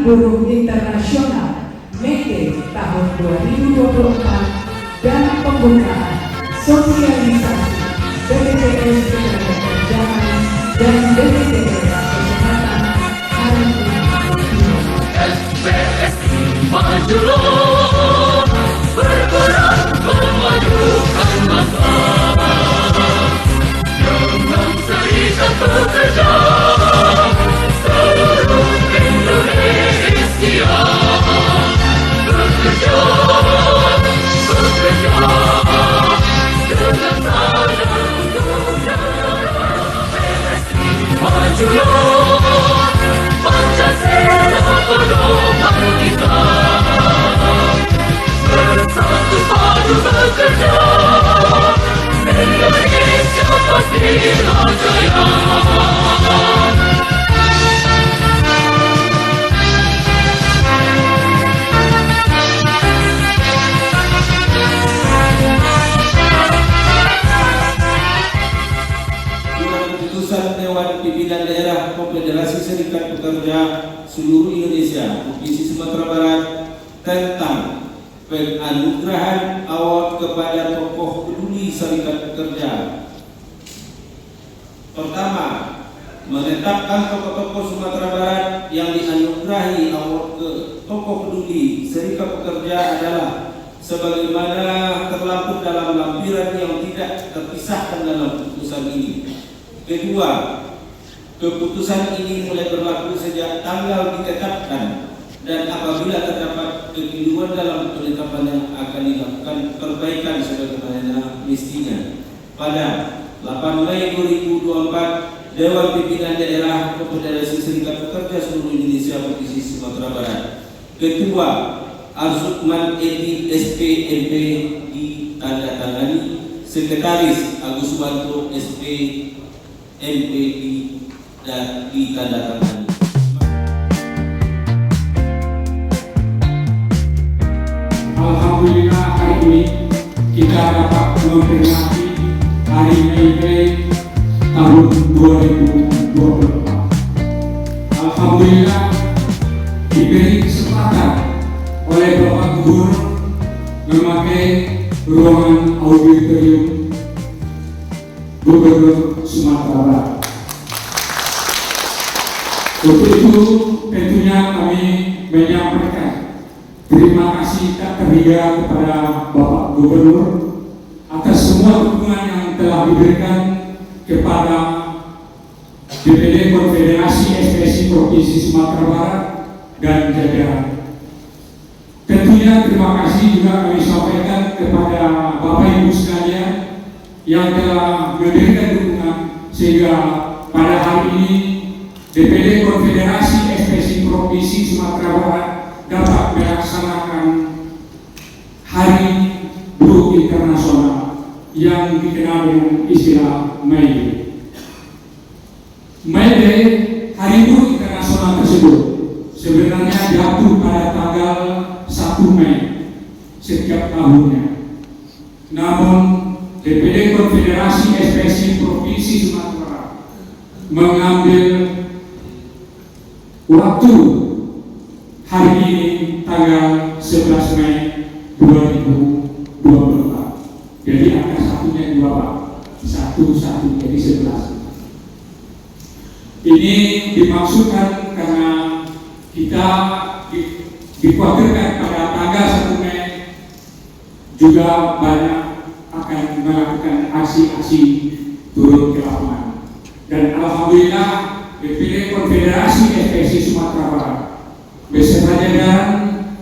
Buruh Internasional May Day tahun 2024 dan pembukaan sosialisasi BPJS Ketenagakerjaan dan BPJS Kesehatan Hari Ini. SPSI majulah, bergerak memajukan bangsa dengan serikat pekerja seluruh Indonesia. Bekerja dengan sadar untuk negara. PSI majulah, Pancasila pedoman kita, bersatu padu bekerja, Indonesia pastilah jaya. Dewan Pimpinan Daerah Konfederasi Serikat Pekerja Seluruh Indonesia Provinsi Sumatera Barat tentang penganugerahan award kepada tokoh peduli serikat pekerja. Pertama, menetapkan tokoh-tokoh Sumatera Barat yang dianugerahi award ke tokoh peduli serikat pekerja adalah sebagaimana terlampir dalam lampiran yang tidak terpisahkan dalam putusan ini. Kedua, keputusan ini mulai berlaku sejak tanggal ditetapkan dan apabila terdapat kekeliruan dalam penetapannya akan dilakukan perbaikan sebagaimana mestinya. Pada 8 Mei 2024, Dewan Pimpinan Daerah Konfederasi Serikat Pekerja Seluruh Indonesia Provinsi Sumatera Barat, Ketua Arzukman Edi SPMP ditandatangani, Sekretaris Agus Wanto SP MPI dan ditandatangani. Alhamdulillah hari ini kita dapat memperingati Hari May Day tahun 2024. Alhamdulillah diberi kesempatan oleh Bapak Gubernur memakai ruangan auditorium Gubernur Sumatera Barat. Untuk itu tentunya kami menyampaikan terima kasih tak terhingga kepada Bapak Gubernur atas semua dukungan yang telah diberikan kepada DPD Konfederasi SPSI Provinsi Sumatera Barat dan jajaran. Tentunya terima kasih juga kami sampaikan kepada Bapak Ibu sekalian yang telah memberikan dukungan sehingga pada hari ini DPD Konfederasi SPSI Provinsi Sumatera Barat dapat melaksanakan Hari Buruh Internasional yang dikenal dengan istilah May Day. May Day, Hari Buruh Internasional tersebut sebenarnya jatuh pada tanggal 1 Mei setiap tahunnya. Namun DPD Konfederasi SPSI Provinsi Sumatera mengambil waktu hari ini tanggal 11 Mei 2024 Ini dimaksudkan karena kita dikhawatirkan pada tanggal 1 Mei juga banyak akan melakukan aksi-aksi turun ke lapangan. Dan alhamdulillah DPD Konfederasi FPSI Sumatera Barat beserta jajaran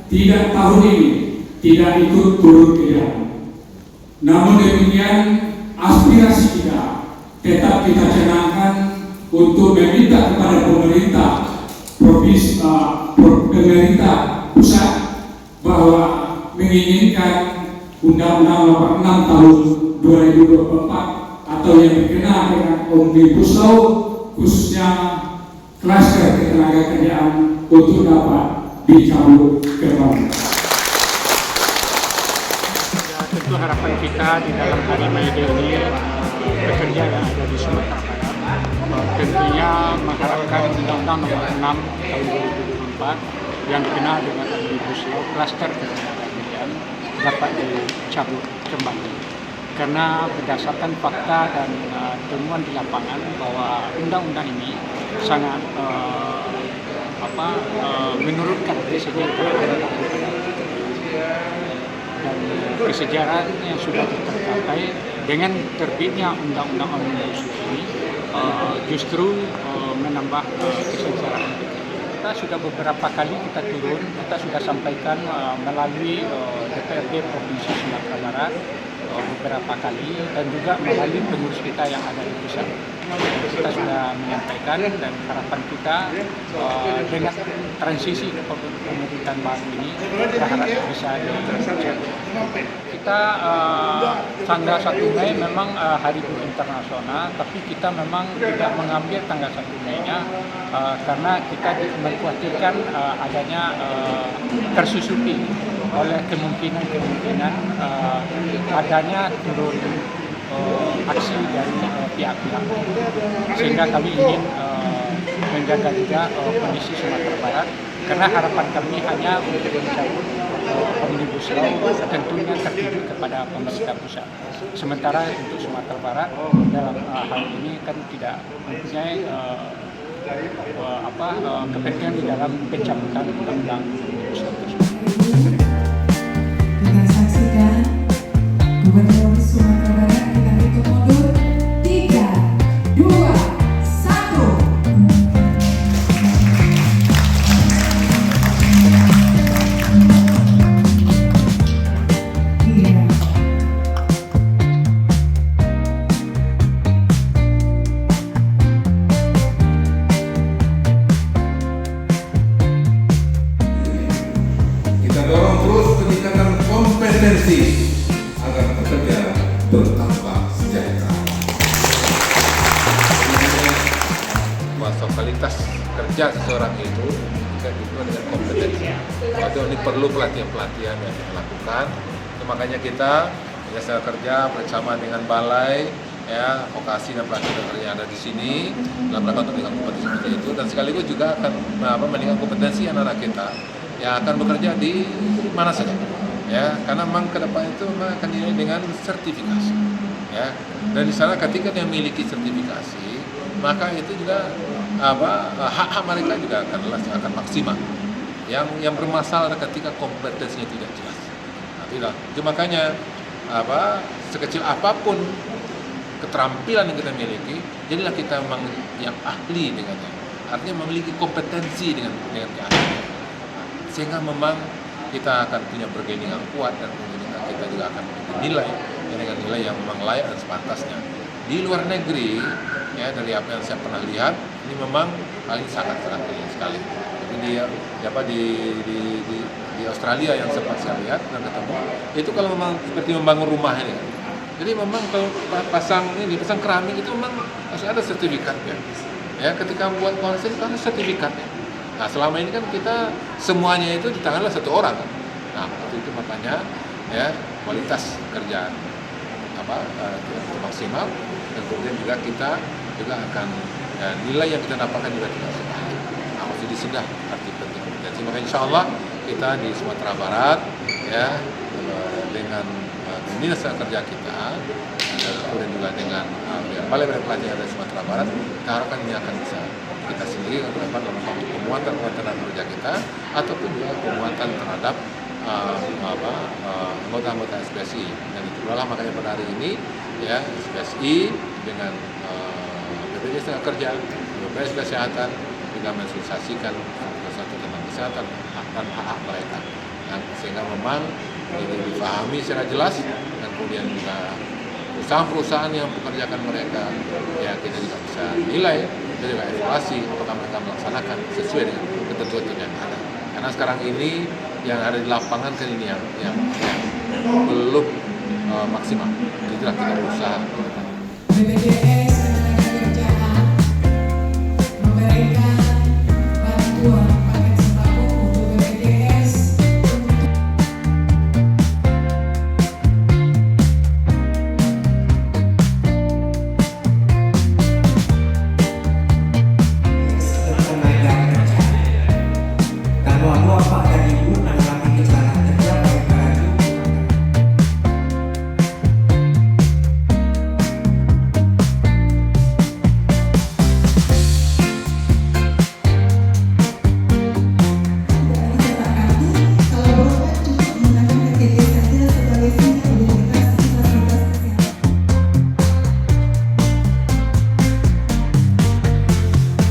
tidak tahun ini tidak ikut turun ke jalan. Namun demikian aspirasi kita tetap kita canangkan untuk meminta kepada pemerintah provinsi, pemerintah pusat bahwa menginginkan Undang-Undang Nomor 6 Tahun 2024 atau yang dikenal dengan Omnibus Law, khususnya klaster ketenagakerjaan untuk dapat dicabut kembali. Tentu harapan kita di dalam hari May Day ini pekerja yang ada di Sumatera Barat tentunya mengharapkan Undang-Undang Nomor 6 Tahun 2024 yang dikenal dengan Omnibus Law klaster ketenagakerjaan dapat dicabut kembali. Karena berdasarkan fakta dan temuan di lapangan bahwa undang-undang ini sangat menurunkan kesejahteraan dan kesejahteraan yang sudah tercapai dengan terbitnya undang-undang Omnibus ini justru menambah kesejahteraan. Kita sudah beberapa kali kita turun, kita sudah sampaikan melalui DPRD Provinsi Sumatera Barat beberapa kali dan juga melalui pengurus kita yang ada di pusat. Kita sudah menyampaikan dan harapan kita dengan transisi ke pemerintahan baru ini kita harap bisa dicapai. Kita tanggal 1 Mei memang Hari Buruh Internasional, tapi kita memang tidak mengambil tanggal 1 Mei-nya karena kita mengkhawatirkan adanya tersusupi oleh kemungkinan adanya turun aksi dari pihak-pihak, sehingga kami ingin menjaga juga kondisi Sumatera Barat karena harapan kami hanya untuk mencabut Omnibus Law tentunya tertuju kepada pemerintah pusat. Sementara untuk Sumatera Barat dalam hal ini kan tidak mempunyai kepentingan di dalam pencabutan undang-undang Omnibus Law tersebut. Kita saksikan Gubernur Sumatera Barat kita hitung mundur 3, 2, 1. Kita dorong terus peningkatan kompetensi agar pekerja bertambah sejahtera. Masa kualitas kerja seseorang itu juga diukur dengan kompetensi. Waktu ini perlu pelatihan-pelatihan yang dilakukan. Itu makanya kita jasa kerja bersama dengan balai ya vokasi dan pelatihan kerja yang ada di sini dalam rangka untuk meningkatkan kompetensi seperti itu, dan sekaligus juga akan meningkatkan kompetensi anak-anak kita yang akan bekerja di mana saja ya, karena memang ke depan itu memang akan dinilai dengan sertifikasi ya, dan di sana ketika dia memiliki sertifikasi maka itu juga hak-hak mereka juga akan maksimal. Yang bermasalah ketika kompetensinya tidak jelas. Nah, itu makanya sekecil apapun keterampilan yang kita miliki, jadilah kita memang yang ahli dengannya. Artinya memiliki kompetensi dengan keahlian. Sehingga memang kita akan punya bargaining yang kuat dan kita juga akan dinilai dengan nilai yang memang layak dan sepantasnya. Di luar negeri ya, dari apa yang saya pernah lihat, ini memang hal ini sangat tinggi sekali. Jadi di Australia yang sempat saya lihat dan ketemu, itu kalau memang seperti membangun rumah ini. Jadi memang kalau pasang keramik itu memang harus ada sertifikatnya. Ya, ketika membuat konsep itu harus sertifikatnya. Nah, selama ini kan kita semuanya itu di tangan satu orang. Nah, itu makanya ya kualitas kerjaan maksimal, dan kemudian juga kita juga akan nilai yang kita dapatkan juga tidak sebaik. Nah, masih disudah arti penting kompetensi. Maka insya Allah kita di Sumatera Barat ya dengan dinas kerja kita dan kemudian juga dengan balai pelatihan dari Sumatera Barat, kita harapkan ini akan bisa kita sendiri dalam penguatan tenaga kerja kita ataupun juga penguatan terhadap anggota-anggota SPSI. Dan itulah makanya pada hari ini ya SPSI dengan BPJS Tenaga Kerja, BPJS Kesehatan juga mensosialisasikan satu tentang kesehatan dan hak-hak mereka. Dan sehingga memang ini dipahami secara jelas dan kemudian juga perusahaan-perusahaan yang mempekerjakan mereka ya kita juga bisa nilai dan juga evaluasi apakah mereka melaksanakan sesuai dengan ketentuan yang ada. Karena sekarang ini yang ada di lapangan kan ini yang belum maksimal. Itulah kita berusaha. BPJS Ketenagakerjaan memberikan bantuan paket sembako untuk BPJS tenaga kerja. Kalau Bapak dan Ibu mengalami kecelakaan kerja baik para ibu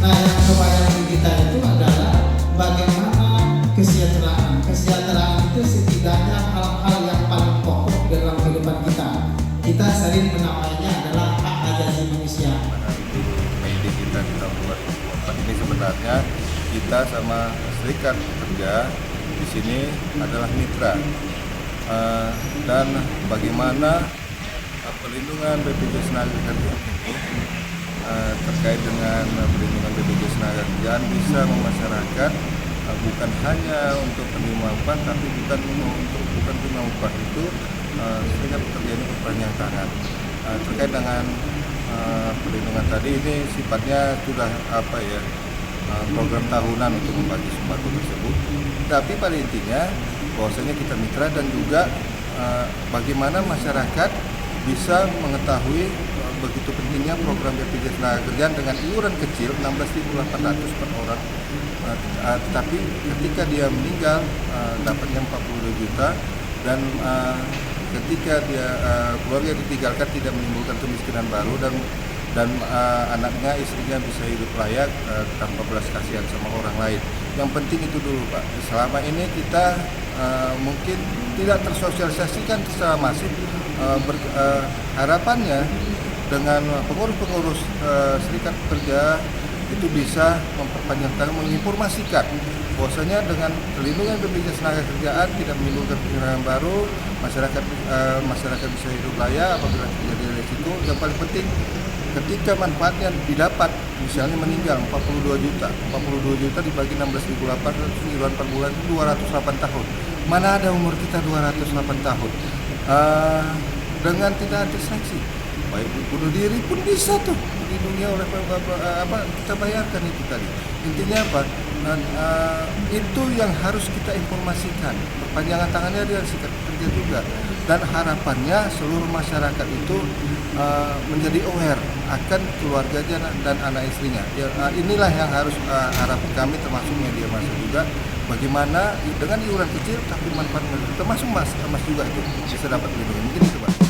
Nah, yang kebayang kita itu adalah bagaimana kesejahteraan itu setidaknya hal-hal yang paling pokok dalam kehidupan kita. Kita sering menamainya adalah hak asasi manusia. Ide kita di tahun 2024 ini sebenarnya kita sama Serikat Pekerja di sini adalah mitra. Dan bagaimana perlindungan BPJS Tenaga Kerjaan itu terkait dengan perlindungan BPJS Tenaga Kerjaan bisa memasyarakat bukan hanya untuk penerima upah tapi bukan penerima upah itu Serikat Pekerja ini berperan tangan terkait dengan perlindungan tadi ini sifatnya sudah program tahunan untuk membagi sembako tersebut. Tapi pada intinya bahwasanya kita mitra dan juga bagaimana masyarakat bisa mengetahui begitu pentingnya program BPJS Tenaga Kerjaan dengan iuran kecil 16.800 per orang. Tetapi ketika dia meninggal dapatnya 42 juta dan ketika dia keluarga ditinggalkan tidak menimbulkan kemiskinan baru dan anaknya, istrinya bisa hidup layak tanpa belas kasihan sama orang lain. Yang penting itu dulu Pak. Selama ini kita mungkin tidak tersosialisasikan secara masif. Harapannya dengan pengurus-pengurus Serikat Pekerja itu bisa memperpanjang tangan menginformasikan bahwasanya dengan perlindungan BPJS Tenaga Kerjaan tidak menimbulkan kemiskinan baru, masyarakat bisa hidup layak apabila terjadi risiko. Yang paling penting ketika manfaatnya didapat, misalnya meninggal 42 juta dibagi 16.800 per bulan itu 208 tahun. Mana ada umur kita 208 tahun? Dengan tidak ada sanksi, baik bunuh diri pun bisa tuh dilindungi oleh kita bayarkan itu tadi. Intinya apa? Itu yang harus kita informasikan. Perpanjangan tangannya dari Serikat Pekerja juga. Dan harapannya seluruh masyarakat itu menjadi aware akan keluarganya dan anak istrinya. Ya, inilah yang harus harapan kami termasuk media massa juga. Bagaimana dengan iuran kecil tapi manfaat termasuk mas juga itu bisa dapat dilindungi. Mungkin itu Pak.